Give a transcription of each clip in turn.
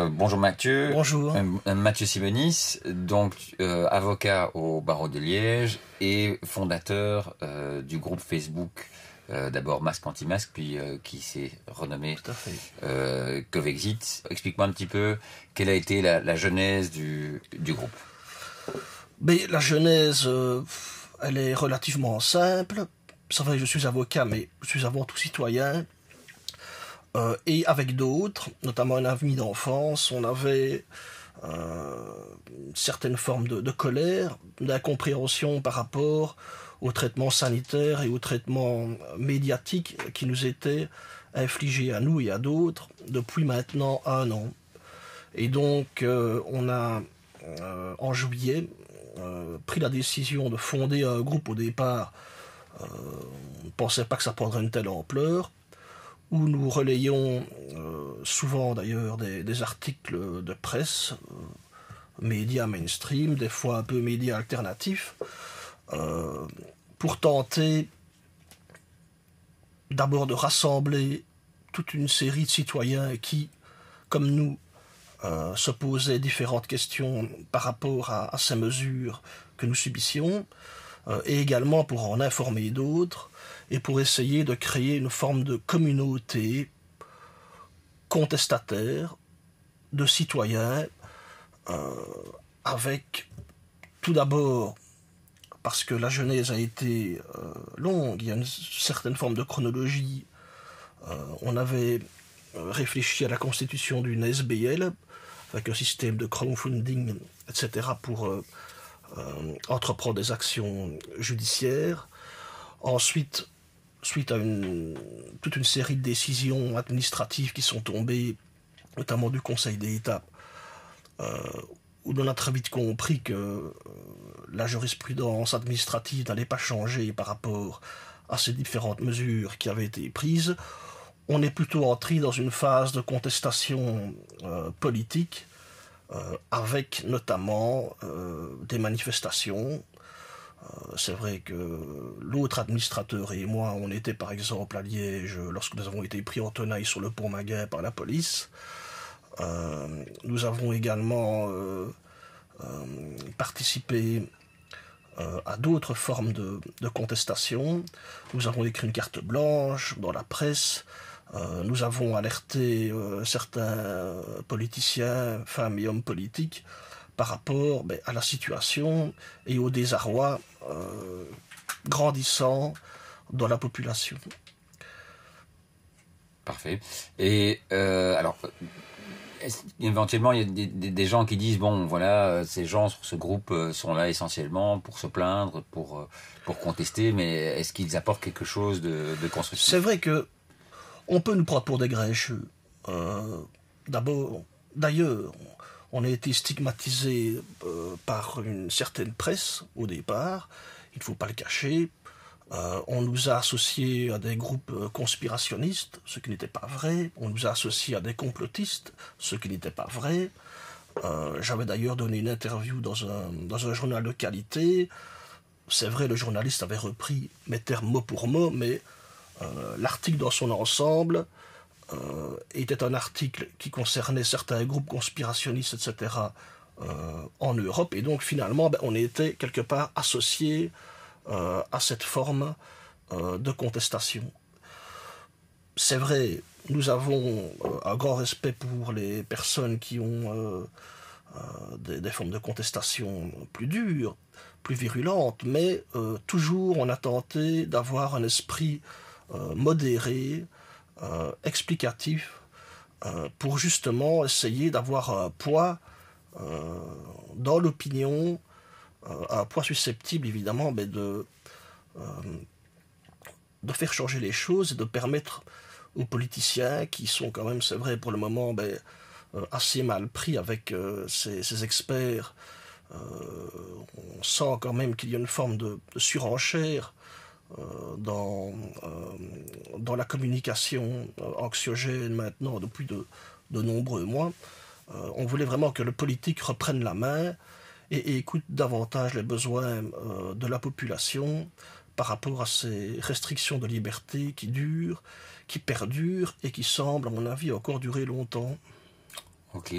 Bonjour Mathieu. Bonjour. Mathieu Simonis, donc avocat au barreau de Liège et fondateur du groupe Facebook, d'abord Masque Anti-Masque, puis qui s'est renommé Covexit. Explique-moi un petit peu quelle a été la genèse du groupe. Mais la genèse, elle est relativement simple. C'est vrai que je suis avocat, mais je suis avant tout citoyen. Et avec d'autres, notamment un ami d'enfance, on avait une certaine forme de colère, d'incompréhension par rapport au traitement sanitaire et au traitement médiatique qui nous était infligé à nous et à d'autres depuis maintenant 1 an. Et donc on a en juillet pris la décision de fonder un groupe. Au départ. On ne pensait pas que ça prendrait une telle ampleur, où nous relayons souvent d'ailleurs des articles de presse, médias mainstream, des fois un peu médias alternatifs, pour tenter d'abord de rassembler toute une série de citoyens qui, comme nous, se posaient différentes questions par rapport à ces mesures que nous subissions, et également pour en informer d'autres, et pour essayer de créer une forme de communauté contestataire, de citoyens, avec tout d'abord, parce que la genèse a été longue, il y a une certaine forme de chronologie, on avait réfléchi à la constitution d'une SBL, avec un système de crowdfunding, etc., pour entreprendre des actions judiciaires. Ensuite, suite à toute une série de décisions administratives qui sont tombées, notamment du Conseil d'État, où on a très vite compris que la jurisprudence administrative n'allait pas changer par rapport à ces différentes mesures qui avaient été prises, on est plutôt entré dans une phase de contestation politique, avec notamment des manifestations. C'est vrai que l'autre administrateur et moi, on était par exemple à Liège lorsque nous avons été pris en tenaille sur le pont Maguin par la police. Nous avons également participé à d'autres formes de contestation. Nous avons écrit une carte blanche dans la presse. Nous avons alerté certains politiciens, femmes et hommes politiques, par rapport à la situation et au désarroi grandissant dans la population. Parfait. Et alors, éventuellement, il y a des gens qui disent, bon, voilà, ces gens sur ce groupe sont là essentiellement pour se plaindre, pour contester, mais est-ce qu'ils apportent quelque chose de constructif ? C'est vrai que on peut nous prendre pour des grincheux. D'ailleurs, on a été stigmatisé par une certaine presse au départ, il ne faut pas le cacher. On nous a associés à des groupes conspirationnistes, ce qui n'était pas vrai. On nous a associés à des complotistes, ce qui n'était pas vrai. J'avais d'ailleurs donné une interview dans un journal de qualité. C'est vrai, le journaliste avait repris mes termes mot pour mot, mais l'article dans son ensemble était un article qui concernait certains groupes conspirationnistes, etc., en Europe, et donc finalement on était quelque part associés à cette forme de contestation. C'est vrai, nous avons un grand respect pour les personnes qui ont des formes de contestation plus dures, plus virulentes, mais toujours on a tenté d'avoir un esprit modéré, explicatif, pour justement essayer d'avoir un poids dans l'opinion, un poids susceptible évidemment de faire changer les choses et de permettre aux politiciens qui sont quand même, c'est vrai pour le moment, assez mal pris avec ces experts. On sent quand même qu'il y a une forme de surenchère dans la communication anxiogène maintenant depuis de nombreux mois. On voulait vraiment que le politique reprenne la main et écoute davantage les besoins de la population par rapport à ces restrictions de liberté qui durent, qui perdurent et qui semblent, à mon avis, encore durer longtemps. Ok.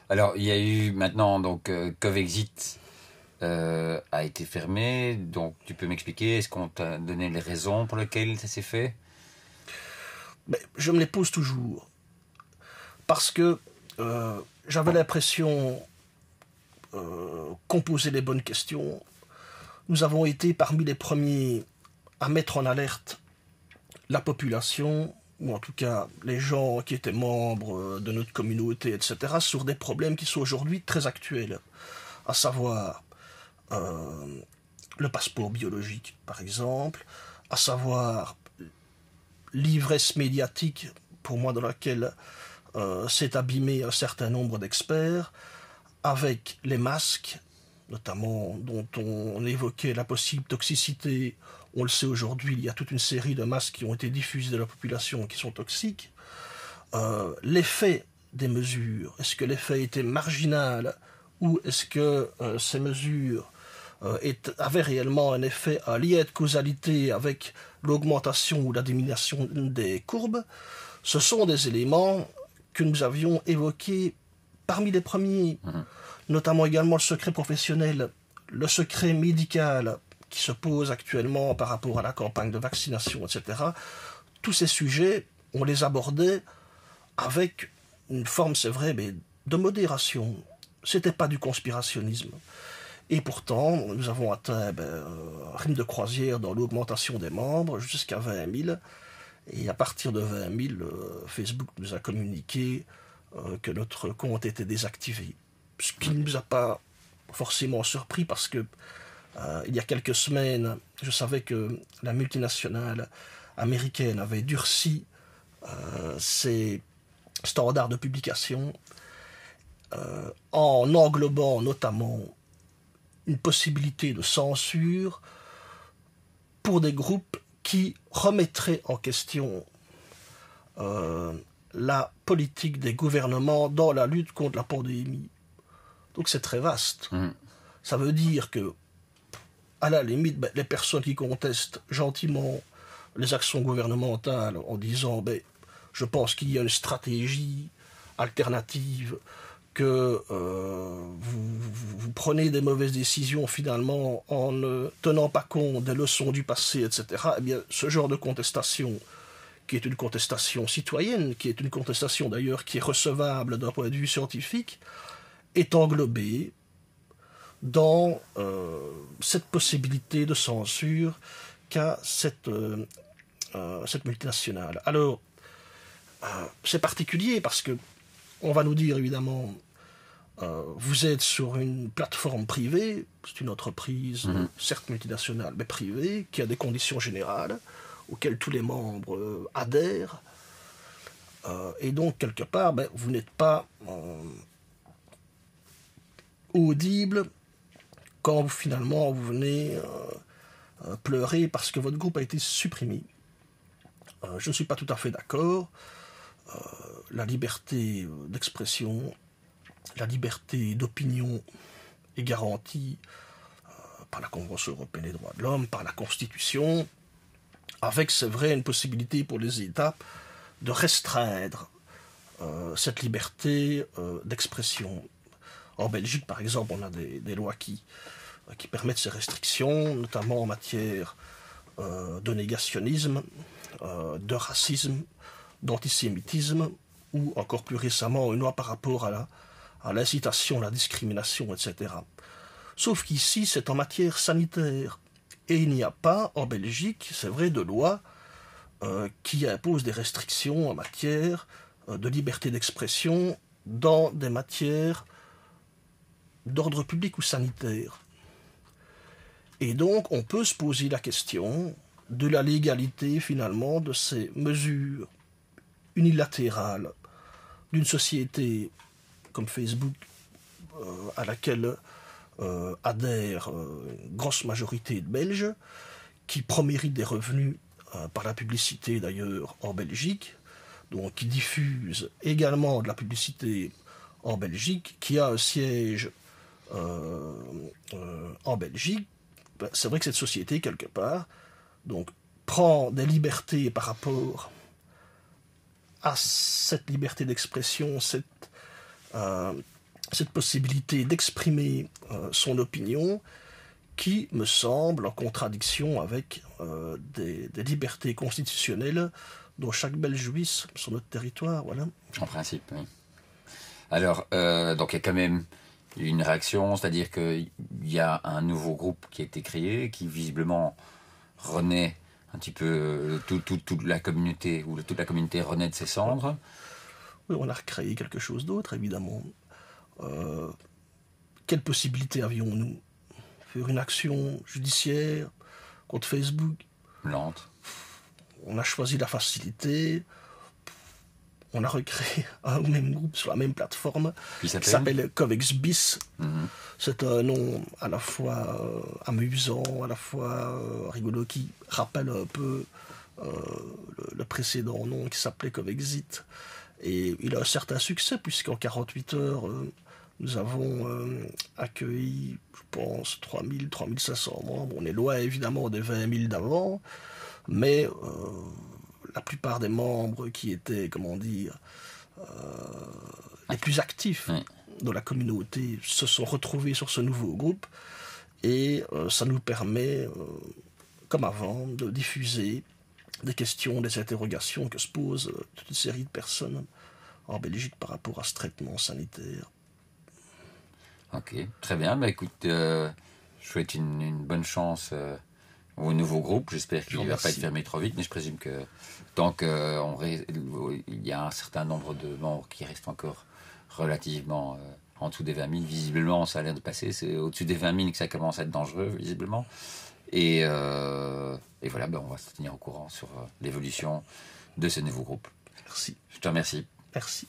Alors, il y a eu maintenant, donc, Covexit a été fermé. Donc, tu peux m'expliquer, est-ce qu'on t'a donné les raisons pour lesquelles ça s'est fait? Mais je me les pose toujours. Parce que j'avais l'impression qu'on posait les bonnes questions. Nous avons été parmi les premiers à mettre en alerte la population, ou en tout cas les gens qui étaient membres de notre communauté, etc., sur des problèmes qui sont aujourd'hui très actuels, à savoir le passeport biologique, par exemple, à savoir l'ivresse médiatique, pour moi, dans laquelle s'est abîmé un certain nombre d'experts, avec les masques, notamment dont on évoquait la possible toxicité. On le sait aujourd'hui, il y a toute une série de masques qui ont été diffusés dans la population qui sont toxiques. L'effet des mesures, est-ce que l'effet était marginal ou est-ce que ces mesures avaient réellement un effet, un lien de causalité avec l'augmentation ou la diminution des courbes? Ce sont des éléments que nous avions évoqués parmi les premiers, notamment également le secret professionnel, le secret médical qui se pose actuellement par rapport à la campagne de vaccination, etc. Tous ces sujets, on les abordait avec une forme, c'est vrai, mais de modération. C'était pas du conspirationnisme. Et pourtant, nous avons atteint un rythme de croisière dans l'augmentation des membres jusqu'à 20 000. Et à partir de 20 000, Facebook nous a communiqué que notre compte était désactivé. Ce qui ne nous a pas forcément surpris parce que il y a quelques semaines, je savais que la multinationale américaine avait durci ses standards de publication en englobant notamment une possibilité de censure pour des groupes qui remettraient en question la politique des gouvernements dans la lutte contre la pandémie. Donc c'est très vaste. Ça veut dire que, à la limite, les personnes qui contestent gentiment les actions gouvernementales en disant je pense qu'il y a une stratégie alternative, que vous prenez des mauvaises décisions finalement en ne tenant pas compte des leçons du passé, etc. Eh bien, ce genre de contestation, qui est une contestation citoyenne, qui est une contestation d'ailleurs qui est recevable d'un point de vue scientifique, est englobée dans cette possibilité de censure qu'a cette multinationale. Alors, c'est particulier parce que on va nous dire évidemment vous êtes sur une plateforme privée, c'est une entreprise certes multinationale mais privée qui a des conditions générales auxquelles tous les membres adhèrent et donc quelque part vous n'êtes pas audible quand finalement vous venez pleurer parce que votre groupe a été supprimé. Je ne suis pas tout à fait d'accord. La liberté d'expression, la liberté d'opinion est garantie par la Convention européenne des droits de l'homme, par la Constitution, avec, c'est vrai, une possibilité pour les États de restreindre cette liberté d'expression. En Belgique, par exemple, on a des lois qui permettent ces restrictions, notamment en matière de négationnisme, de racisme, d'antisémitisme, ou encore plus récemment une loi par rapport à l'incitation, la discrimination, etc. Sauf qu'ici, c'est en matière sanitaire. Et il n'y a pas, en Belgique, c'est vrai, de loi qui impose des restrictions en matière de liberté d'expression dans des matières d'ordre public ou sanitaire. Et donc, on peut se poser la question de la légalité, finalement, de ces mesures unilatérales d'une société comme Facebook, à laquelle adhère une grosse majorité de Belges, qui proméritent des revenus par la publicité d'ailleurs en Belgique, donc qui diffuse également de la publicité en Belgique, qui a un siège en Belgique. C'est vrai que cette société, quelque part, donc, prend des libertés par rapport à cette liberté d'expression, cette cette possibilité d'exprimer son opinion qui me semble en contradiction avec des libertés constitutionnelles dont chaque Belge jouisse sur notre territoire. Voilà. En principe, oui. Alors, donc il y a quand même une réaction, c'est-à-dire qu'il y a un nouveau groupe qui a été créé, qui visiblement renaît un petit peu, toute la communauté, ou toute la communauté renaît de ses cendres. Oui, on a recréé quelque chose d'autre, évidemment. Quelle possibilité avions-nous? Faire une action judiciaire contre Facebook? Lente. On a choisi la facilité. On a recréé un même groupe sur la même plateforme qui s'appelle Covex Bis. C'est un nom à la fois amusant, à la fois rigolo, qui rappelle un peu le précédent nom qui s'appelait Covexit. Et il a un certain succès, puisqu'en 48 heures, nous avons accueilli, je pense, 3000, 3500 membres. On est loin, évidemment, des 20 000 d'avant, mais la plupart des membres qui étaient, comment dire, les plus actifs dans la communauté se sont retrouvés sur ce nouveau groupe, et ça nous permet, comme avant, de diffuser des questions, des interrogations que se posent toute une série de personnes en Belgique par rapport à ce traitement sanitaire. Ok, très bien. Bah, écoute, je souhaite une bonne chance au nouveau groupe. J'espère qu'il ne va pas être fermé trop vite, mais je présume que tant qu'il y a un certain nombre de membres qui restent encore relativement en dessous des 20 000, visiblement ça a l'air de passer. C'est au-dessus des 20 000 que ça commence à être dangereux, visiblement. Et voilà, ben on va se tenir au courant sur l'évolution de ce nouveau groupe. Merci. Je te remercie. Merci.